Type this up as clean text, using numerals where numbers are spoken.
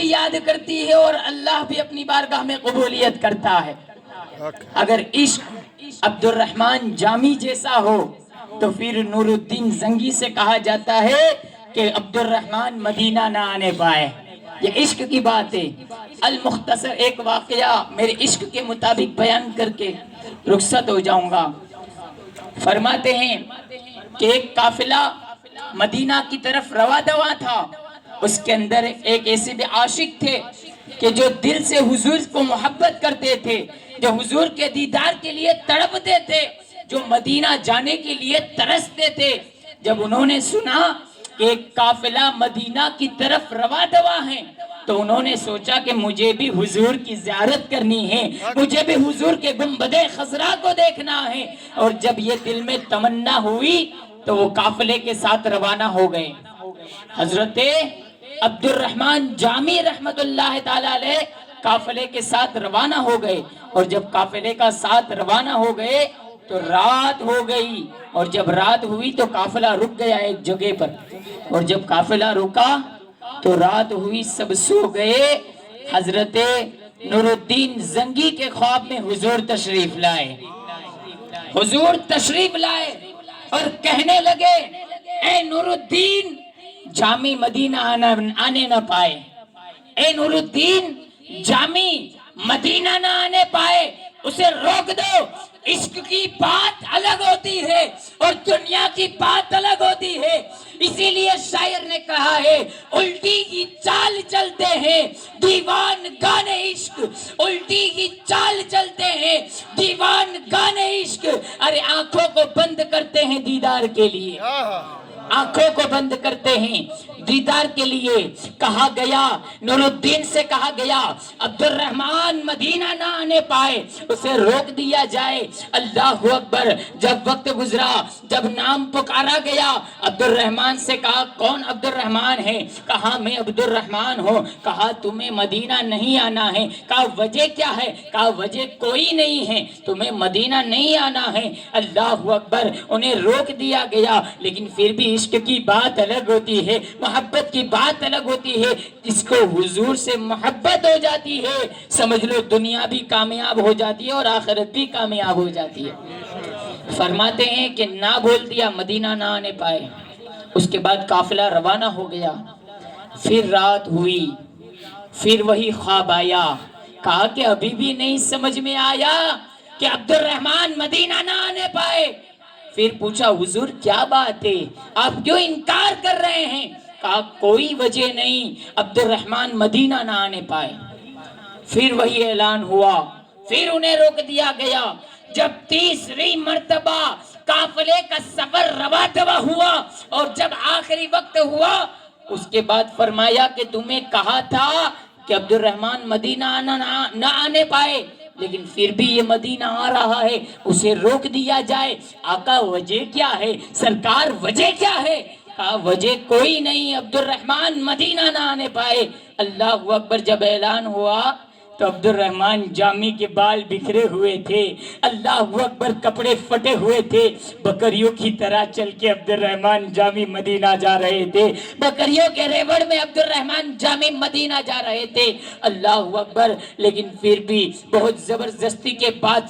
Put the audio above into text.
بھی یاد کرتی ہے اور اللہ بھی اپنی بارگاہ میں قبولیت کرتا ہے۔ اگر عشق عبد الرحمن جامی جیسا ہو تو پھر نور الدین زنگی سے کہا جاتا ہے کہ عبد الرحمن مدینہ نہ آنے پائے۔ یہ عشق کی بات ہے۔ المختصر ایک واقعہ میرے عشق کے مطابق بیان کر کے رخصت ہو جاؤں گا۔ فرماتے ہیں کہ ایک قافلہ مدینہ کی طرف رواں دواں تھا۔ اس کے اندر ایک ایسے بھی عاشق تھے کہ جو دل سے حضور کو محبت کرتے تھے، جو حضور کے دیدار کے لیے تڑپتے تھے، جو مدینہ جانے کے لیے ترستے تھے۔ جب انہوں نے سنا کہ ایک قافلہ مدینہ کی طرف رواں دواں ہے تو انہوں نے سوچا کہ مجھے بھی حضور کی زیارت کرنی ہے، مجھے بھی حضور کے گنبد خضرا کو دیکھنا ہے۔ اور جب یہ دل میں تمنا ہوئی تو وہ قافلے کے ساتھ روانہ ہو گئے۔ حضرت عبد الرحمن جامی رحمت اللہ تعالی علیہ قافلے کے ساتھ روانہ ہو گئے، اور جب قافلے کا ساتھ روانہ ہو گئے تو رات ہو گئی، اور جب رات ہوئی تو قافلہ رک گیا ایک جگہ پر، اور جب قافلہ رکا تو رات ہوئی، سب سو گئے۔ حضرت نور الدین زنگی کے خواب میں حضور تشریف لائے، حضور تشریف لائے اور کہنے لگے اے نور الدین جامی مدینہ آنے نہ پائے، اے نور الدین جامی مدینہ نہ آنے پائے، اسے روک دو۔ عشق کی بات الگ ہوتی ہے اور دنیا کی بات الگ ہوتی ہے۔ اسی لیے شاعر نے کہا ہے الٹی کی چال چلتے ہیں دیوان گانے عشق، الٹی کی چال چلتے ہیں دیوان گانے عشق۔ ارے آنکھوں کو بند کرتے ہیں دیدار کے لیے، آنکھوں کو بند کرتے ہیں دیدار کے لیے۔ کہا گیا نور الدین سے کہا گیا عبد الرحمن مدینہ نہ آنے پائے، اسے روک دیا جائے۔ اللہ اکبر۔ جب وقت گزرا، جب نام پکارا گیا، عبد الرحمن سے کہا کون عبد الرحمن ہے؟ کہا میں عبد الرحمن ہوں۔ کہا تمہیں مدینہ نہیں آنا ہے؟ کہا وجہ کیا ہے؟ کہا وجہ کوئی نہیں ہے، تمہیں مدینہ نہیں آنا ہے۔ اللہ اکبر۔ انہیں روک دیا گیا، لیکن پھر بھی عشق کی بات الگ ہوتی ہے، محبت کی بات الگ ہوتی ہے۔ جس کو حضور سے محبت ہو جاتی ہے سمجھ لو دنیا بھی کامیاب ہو جاتی ہے اور آخرت بھی کامیاب ہو جاتی ہے۔ فرماتے ہیں کہ نہ بول دیا، مدینہ نہ آنے پائے۔ اس کے بعد قافلہ روانہ ہو گیا، پھر رات ہوئی، پھر وہی خواب آیا۔ کہا کہ ابھی بھی نہیں سمجھ میں آیا کہ عبد الرحمن مدینہ نہ آنے پائے۔ پھر پوچھا حضور کیا بات ہے، آپ کیوں انکار کر رہے ہیں؟ کہا کوئی وجہ نہیں، عبد الرحمن مدینہ نہ آنے پائے۔ پھر وہی اعلان ہوا، پھر انہیں روک دیا گیا۔ جب تیسری مرتبہ قافلے کا سفر رواں دواں ہوا اور جب آخری وقت ہوا، اس کے بعد فرمایا کہ تمہیں کہا تھا کہ عبد الرحمن مدینہ نہ آنے پائے، لیکن پھر بھی یہ مدینہ آ رہا ہے، اسے روک دیا جائے۔ آقا وجہ کیا ہے؟ سرکار وجہ کیا ہے؟ کہا وجہ کوئی نہیں، عبد الرحمن مدینہ نہ آنے پائے۔ اللہ اکبر۔ جب اعلان ہوا تو عبد الرحمن جامی کے بال بکھرے ہوئے تھے، اللہ اکبر، کپڑے پھٹے ہوئے تھے، بکریوں کی طرح چل کے عبد الرحمن جامی مدینہ جا رہے تھے، بکریوں کے ریوڑ میں عبد الرحمن جامی مدینہ جا رہے تھے۔ اللہ اکبر۔ لیکن پھر بھی بہت زبردستی کے بعد